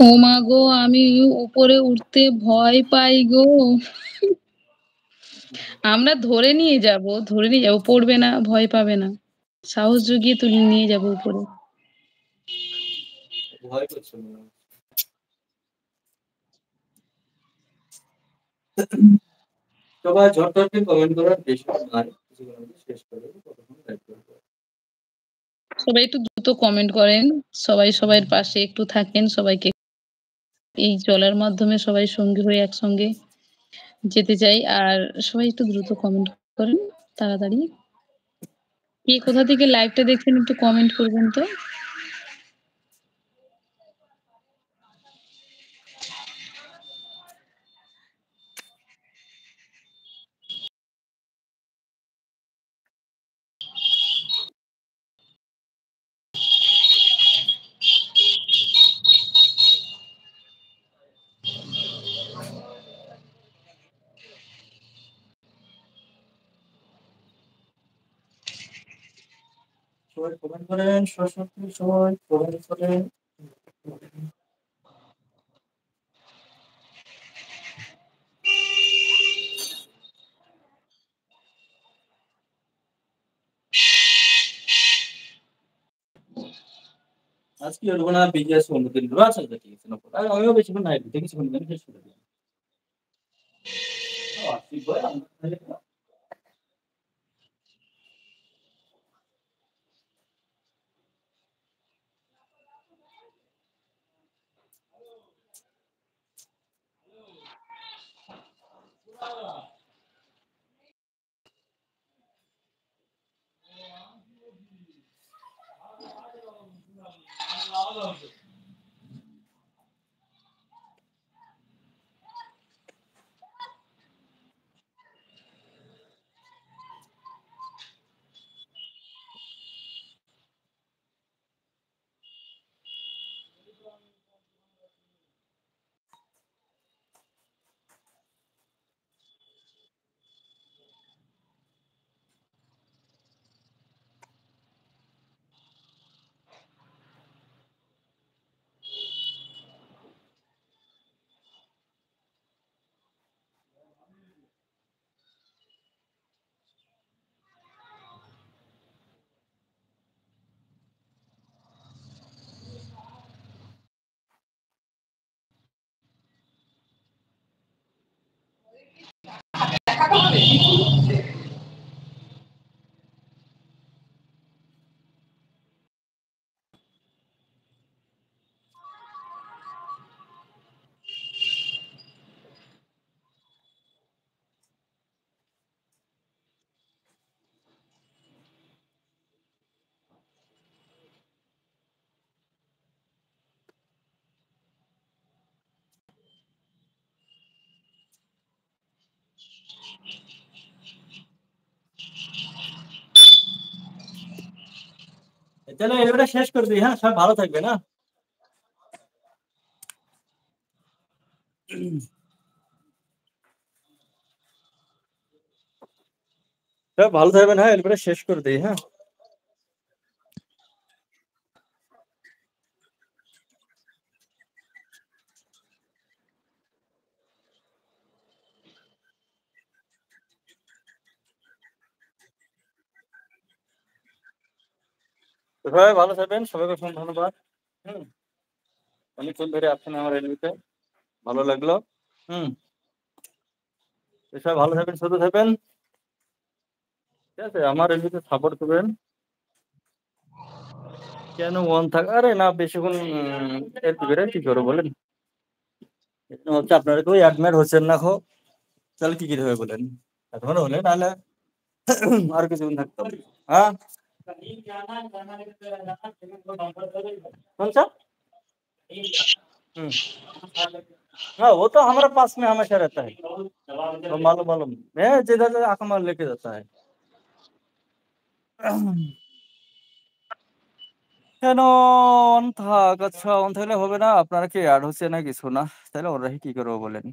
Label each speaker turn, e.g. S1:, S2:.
S1: ও মা গো! আমি উপরে উঠতে ভয় পাই গো। আমরা ধরে নিয়ে যাবো। পড়বে না, ভয় পাবে না। সাহস জুগিয়ে তুলে নিয়ে যাবো উপরে।
S2: ভয় করছে মনে হয়। সবাই ঝটপট করে কমেন্ট করার চেষ্টা নাই। কিছুক্ষণ মধ্যে শেষ করে দেব। ততক্ষণ লাইক করব।
S1: সবাই একটু দ্রুত কমেন্ট করেন। সবাই সবার পাশে একটু থাকেন। সবাইকে এই চলার মাধ্যমে সবাই সঙ্গী হয়ে একসঙ্গে যেতে চাই। আর সবাই একটু দ্রুত কমেন্ট করেন তাড়াতাড়ি। কে কোথা থেকে লাইভটা দেখছেন একটু কমেন্ট করবেন তো।
S2: সবাই কমেন্ট করেন, সশক্তি সবাই কমেন্ট করেন। আজকে হলো না বিজনেস অন্যদিন আচ্ছা ঠিক আছে আমিও বেশিক্ষণ নাই কিছুক্ষণ শেষ করে দিলাম। আশিক ভাই चलो এবারে শেষ করে দিই হ্যাঁ সব ভালো থাকবে না সব ভালো থাকবেন হ্যাঁ এবারে শেষ করে দিই হ্যাঁ সবাই ভালো থাকবেন সবাইকে অসংখ্য ধন্যবাদ হুম অনেকক্ষণ ধরে আছেন আমার এলবিতে ভালো লাগলো হুম সবাই ভালো থাকবেন সুস্থ থাকবেন ঠিক আছে আমার এলবিতে সাপোর্ট করবেন কেন মন থাক আরে না বেশিক্ষণ এলবি কি করবো বলেন হচ্ছে আপনারা কেউ অ্যাডমিট হচ্ছেন না খো তাহলে কি হবে বলেন এখন হলে তাহলে আর কিছুক্ষণ থাকতে হবে हाँ कौन सा हाँ वो तो हमारे पास में हमेशा रहता है तो मालूम मालूम मैं जिधर आका माल लेके जाता है কেন অন থাক আচ্ছা অন থাকলে হবে না আপনারা কি অ্যাড হচ্ছে না কিছু না তাহলে ওরাই কি করবো বলেন